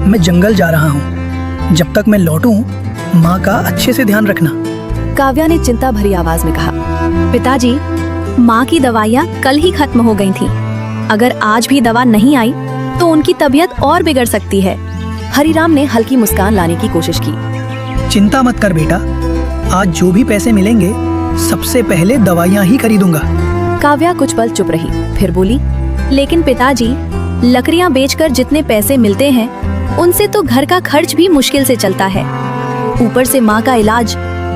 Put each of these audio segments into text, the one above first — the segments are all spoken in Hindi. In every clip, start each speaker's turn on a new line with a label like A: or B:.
A: मैं जंगल जा रहा हूँ। जब तक मैं लौटूं, माँ का अच्छे से ध्यान रखना।
B: काव्या ने चिंता भरी आवाज में कहा। पिताजी, माँ की दवाइयाँ कल ही खत्म हो गई थी। अगर आज भी दवा नहीं आई तो उनकी तबीयत और बिगड़ सकती है। हरिराम ने हल्की मुस्कान लाने की कोशिश की।
A: चिंता मत कर बेटा, आज जो भी पैसे मिलेंगे सबसे पहले दवाइयाँ ही खरीदूंगा।
B: काव्या कुछ पल चुप रही, फिर बोली, लेकिन पिताजी, लकड़ियाँ बेचकर जितने पैसे मिलते हैं उनसे तो घर का खर्च भी मुश्किल से चलता है। ऊपर से माँ का इलाज।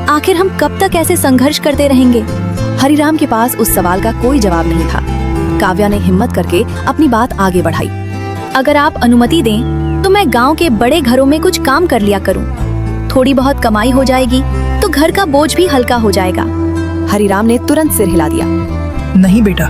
B: आखिर हम कब तक ऐसे संघर्ष करते रहेंगे? हरिराम के पास उस सवाल का कोई जवाब नहीं था। काव्या ने हिम्मत करके अपनी बात आगे बढ़ाई। अगर आप अनुमति दें तो मैं गांव के बड़े घरों में कुछ काम कर लिया करूं। थोड़ी बहुत कमाई हो जाएगी तो घर का बोझ भी हल्का हो जाएगा। हरिराम ने तुरंत सिर हिला दिया।
A: नहीं बेटा,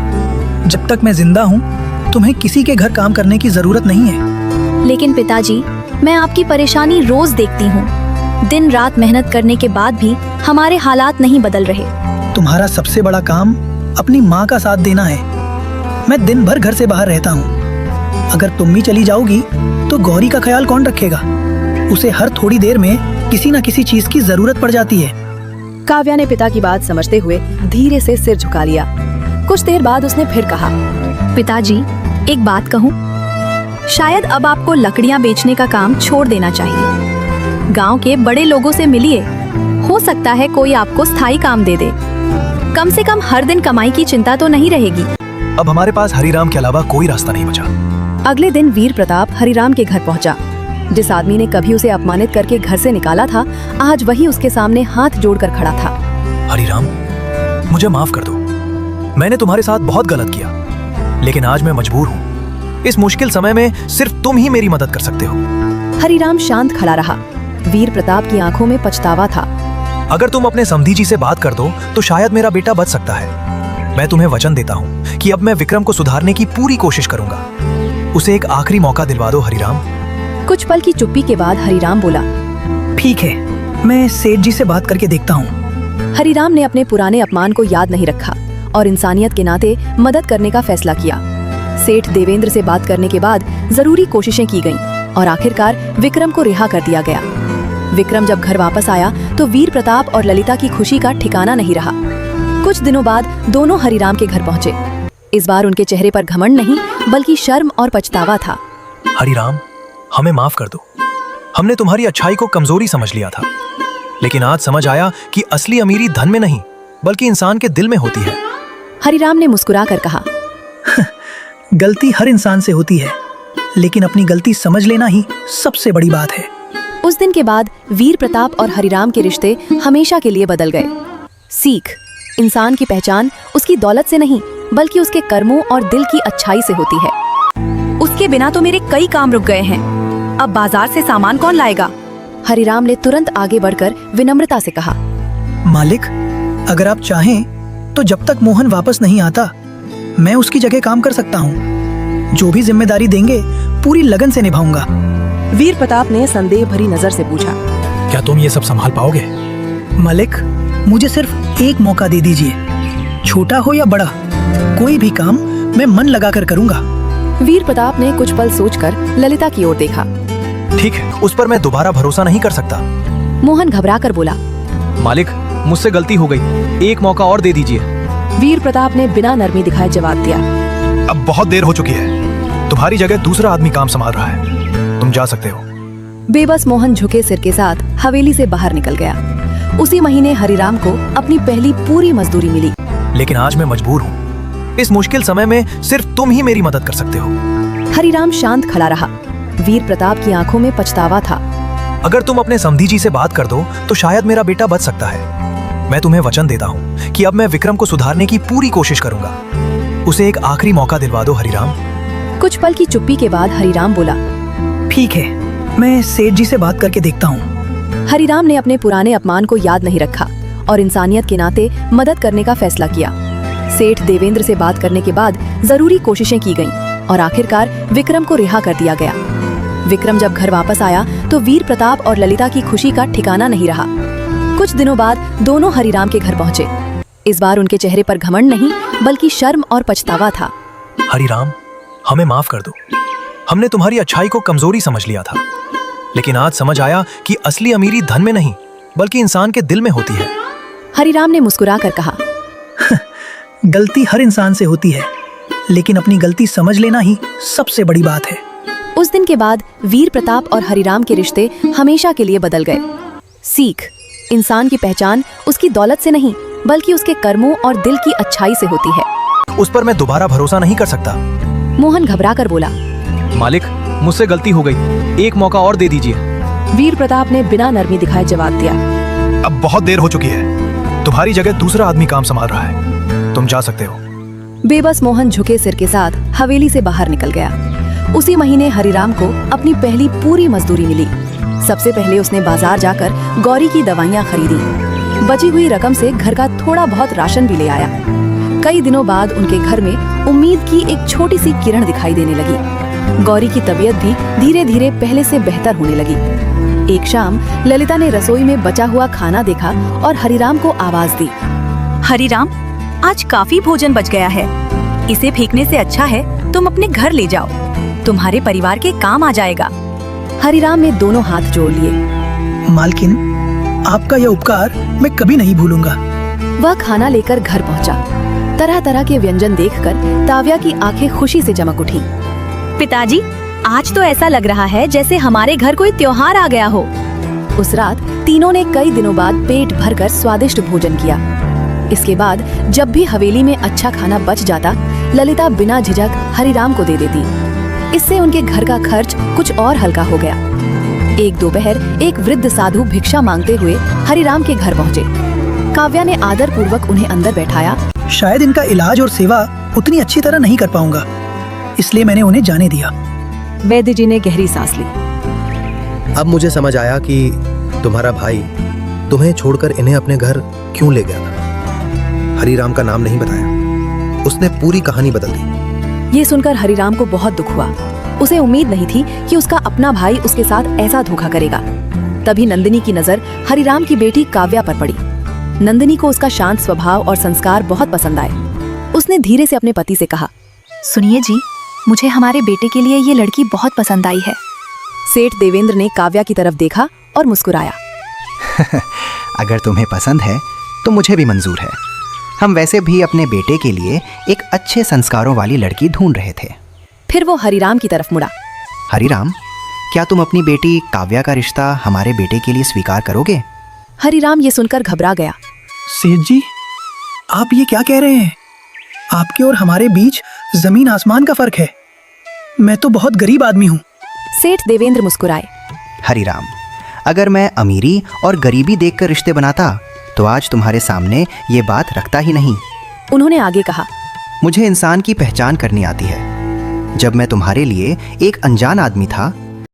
A: जब तक मैं जिंदा हूँ तुम्हें किसी के घर काम करने की जरूरत नहीं है।
B: लेकिन पिताजी, मैं आपकी परेशानी रोज देखती हूँ। दिन रात मेहनत करने के बाद भी हमारे हालात नहीं बदल रहे।
A: तुम्हारा सबसे बड़ा काम अपनी माँ का साथ देना है। मैं दिन भर घर से बाहर रहता हूँ। अगर तुम भी चली जाओगी तो गौरी का ख्याल कौन रखेगा? उसे हर थोड़ी देर में किसी न किसी चीज की जरूरत पड़ जाती है।
B: काव्या ने पिता की बात समझते हुए धीरे से सिर झुका लिया। कुछ देर बाद उसने फिर कहा, पिताजी, एक बात कहूँ? शायद अब आपको लकड़ियाँ बेचने का काम छोड़ देना चाहिए। गांव के बड़े लोगों से मिलिए, हो सकता है कोई आपको स्थायी काम दे दे। कम से कम हर दिन कमाई की चिंता तो नहीं रहेगी।
C: अब हमारे पास हरिराम के अलावा कोई रास्ता नहीं बचा।
B: अगले दिन वीर प्रताप हरिराम के घर पहुंचा। जिस आदमी ने कभी उसे अपमानित करके घर से निकाला था, आज वही उसके सामने हाथ जोड़कर खड़ा था।
C: हरिराम, मुझे माफ कर दो। मैंने तुम्हारे साथ बहुत गलत किया, लेकिन आज मैं मजबूर हूँ। इस मुश्किल समय में सिर्फ तुम ही मेरी मदद कर सकते हो।
B: हरिराम शांत खड़ा रहा। वीर प्रताप की आंखों में पछतावा था।
C: अगर तुम अपने समधी जी से बात कर दो तो शायद मेरा बेटा बच सकता है। मैं तुम्हें वचन देता हूँ कि अब मैं विक्रम को सुधारने की पूरी कोशिश करूंगा। उसे एक आखिरी मौका दिलवा दो हरिराम।
B: कुछ पल की चुप्पी के बाद हरिराम बोला,
A: ठीक है, मैं सेठ जी से बात करके देखता हूँ।
B: हरिराम ने अपने पुराने अपमान को याद नहीं रखा और इंसानियत के नाते मदद करने का फैसला किया। सेठ देवेंद्र से बात करने के बाद जरूरी कोशिशें की गईं और आखिरकार विक्रम को रिहा कर दिया गया। विक्रम जब घर वापस आया तो वीर प्रताप और ललिता की खुशी का ठिकाना नहीं रहा। कुछ दिनों बाद दोनों हरिराम के घर पहुंचे। इस बार उनके चेहरे पर घमंड नहीं बल्कि शर्म और पछतावा था।
C: हरिराम, हमें माफ कर दो। हमने तुम्हारी अच्छाई को कमजोरी समझ लिया था, लेकिन आज समझ आया कि असली अमीरी धन में नहीं बल्कि इंसान के दिल में होती है।
B: हरिराम ने मुस्कुराकर कहा,
A: गलती हर इंसान से होती है, लेकिन अपनी गलती समझ लेना ही सबसे बड़ी बात है।
B: उस दिन के बाद वीर प्रताप और हरिराम के रिश्ते हमेशा के लिए बदल गए। सीख, इंसान की पहचान उसकी दौलत से नहीं बल्कि उसके कर्मों और दिल की अच्छाई से होती है। उसके बिना तो मेरे कई काम रुक गए हैं। अब बाजार से सामान कौन लाएगा? हरिराम ने तुरंत आगे बढ़कर विनम्रता से कहा,
A: मालिक, अगर आप चाहें तो जब तक मोहन वापस नहीं आता मैं उसकी जगह काम कर सकता हूँ। जो भी जिम्मेदारी देंगे पूरी लगन से निभाऊंगा।
B: वीर प्रताप ने संदेह भरी नजर से पूछा,
C: क्या तुम ये सब संभाल पाओगे?
A: मालिक, मुझे सिर्फ एक मौका दे दीजिए। छोटा हो या बड़ा, कोई भी काम मैं मन लगाकर करूंगा।
B: वीर प्रताप ने कुछ पल सोचकर ललिता की ओर देखा।
C: ठीक है, उस पर मैं दोबारा भरोसा नहीं कर सकता।
B: मोहन घबराकर बोला,
C: मालिक, मुझसे गलती हो गई, एक मौका और दे दीजिए।
B: वीर प्रताप ने बिना नरमी दिखाए जवाब दिया,
C: अब बहुत देर हो चुकी है। तुम्हारी जगह दूसरा आदमी काम संभाल रहा है, तुम जा सकते हो।
B: बेबस मोहन झुके सिर के साथ हवेली से बाहर निकल गया। उसी महीने हरिराम को अपनी पहली पूरी मजदूरी मिली।
C: लेकिन आज मैं मजबूर हूँ। इस मुश्किल समय में सिर्फ तुम ही मेरी मदद कर सकते हो।
B: हरिराम शांत खड़ा रहा। वीर प्रताप की आंखों में पछतावा था।
C: अगर तुम अपने समधी जी से बात कर दो तो शायद मेरा बेटा बच सकता है। मैं तुम्हें वचन देता हूँ कि अब मैं विक्रम को सुधारने की पूरी कोशिश करूंगा। उसे एक आखिरी मौका दिलवा दो हरिराम।
B: कुछ पल की चुप्पी के बाद हरिराम बोला,
A: ठीक है, मैं सेठ जी से बात करके देखता हूँ।
B: हरिराम ने अपने पुराने अपमान को याद नहीं रखा और इंसानियत के नाते मदद करने का फैसला किया। सेठ देवेंद्र से बात करने के बाद जरूरी कोशिशें की गईं और आखिरकार विक्रम को रिहा कर दिया गया। विक्रम जब घर वापस आया तो वीर प्रताप और ललिता की खुशी का ठिकाना नहीं रहा। कुछ दिनों बाद दोनों हरिराम के घर पहुंचे। इस बार उनके चेहरे पर घमंड नहीं बल्कि शर्म और पछतावा था।
C: हरिराम, हमें माफ कर दो। हमने तुम्हारी अच्छाई को कमजोरी समझ लिया था, लेकिन आज समझ आया कि असली अमीरी धन में नहीं बल्कि इंसान के दिल में होती है।
B: हरिराम ने मुस्कुराकर कहा,
A: गलती हर इंसान से होती है, लेकिन अपनी गलती समझ लेना ही सबसे बड़ी बात है।
B: उस दिन के बाद वीर प्रताप और हरिराम के रिश्ते हमेशा के लिए बदल गए। सीख, इंसान की पहचान उसकी दौलत से नहीं बल्कि उसके कर्मों और दिल की अच्छाई से होती है।
C: उस पर मैं दोबारा भरोसा नहीं कर सकता।
B: मोहन घबराकर बोला,
C: मालिक, मुझसे गलती हो गई, एक मौका और दे दीजिए।
B: वीर प्रताप ने बिना नरमी दिखाए जवाब दिया,
C: अब बहुत देर हो चुकी है, तुम्हारी जगह दूसरा आदमी काम संभाल रहा है, तुम जा सकते हो।
B: बेबस मोहन झुके सिर के साथ हवेली से बाहर निकल गया। उसी महीने हरिराम को अपनी पहली पूरी मजदूरी मिली। सबसे पहले उसने बाजार जाकर गौरी की दवाइयाँ खरीदी। बची हुई रकम से घर का थोड़ा बहुत राशन भी ले आया। कई दिनों बाद उनके घर में उम्मीद की एक छोटी सी किरण दिखाई देने लगी। गौरी की तबीयत भी धीरे धीरे पहले से बेहतर होने लगी। एक शाम ललिता ने रसोई में बचा हुआ खाना देखा और हरिराम को आवाज दी,
D: हरिराम, आज काफी भोजन बच गया है, इसे फेंकने से अच्छा है तुम अपने घर ले जाओ, तुम्हारे परिवार के काम आ जाएगा।
B: हरिराम ने दोनों हाथ जोड़ लिए।
A: मालकिन, आपका यह उपकार मैं कभी नहीं भूलूंगा।
B: वह खाना लेकर घर पहुंचा। तरह तरह के व्यंजन देखकर ताव्या की आंखें खुशी से चमक उठी।
D: पिताजी, आज तो ऐसा लग रहा है जैसे हमारे घर कोई त्योहार आ गया हो।
B: उस रात तीनों ने कई दिनों बाद पेट भरकर स्वादिष्ट भोजन किया। इसके बाद जब भी हवेली में अच्छा खाना बच जाता, ललिता बिना झिझक हरिराम को दे देती। इससे उनके घर का खर्च कुछ और हल्का हो गया। एक दोपहर एक वृद्ध साधु भिक्षा मांगते हुए हरिराम के घर पहुँचे। काव्या ने आदर पूर्वक उन्हें अंदर बैठाया।
A: शायद इनका इलाज और सेवा उतनी अच्छी तरह नहीं कर पाऊंगा, इसलिए मैंने उन्हें जाने दिया।
B: वैद्य जी ने गहरी सांस ली।
E: अब मुझे समझ आया कि तुम्हारा भाई तुम्हें छोड़कर इन्हें अपने घर क्यों ले गया था। हरिराम का नाम नहीं बताया, उसने पूरी कहानी बदल दी।
B: ये सुनकर हरिराम को बहुत दुख हुआ। उसे उम्मीद नहीं थी कि उसका अपना भाई उसके साथ ऐसा धोखा करेगा। तभी नंदिनी की नजर हरिराम की बेटी काव्या पर पड़ी। नंदिनी को उसका शांत स्वभाव और संस्कार बहुत पसंद आए। उसने धीरे से अपने पति से कहा,
D: सुनिए जी, मुझे हमारे बेटे के लिए ये लड़की बहुत पसंद आई है।
B: सेठ देवेंद्र ने काव्या की तरफ देखा और मुस्कुराया।
F: अगर तुम्हें पसंद है तो मुझे भी मंजूर है। हम वैसे भी अपने बेटे के लिए एक अच्छे संस्कारों वाली लड़की ढूंढ रहे थे।
B: फिर वो हरिराम की तरफ मुड़ा।
F: हरिराम, क्या तुम अपनी बेटी काव्या का रिश्ता हमारे बेटे के लिए स्वीकार करोगे?
B: हरिराम ये सुनकर घबरा गया।
A: सेठ जी, आप ये क्या कह रहे हैं? आपके और हमारे बीच जमीन आसमान का फर्क है। मैं तो बहुत गरीब आदमी हूँ।
B: सेठ देवेंद्र मुस्कुराए।
F: हरिराम, अगर मैं अमीरी और गरीबी देखकर रिश्ते बनाता तो आज तुम्हारे सामने ये बात रखता ही नहीं।
B: उन्होंने आगे कहा,
F: मुझे इंसान की पहचान करनी आती है। जब मैं तुम्हारे लिए एक अनजान आदमी था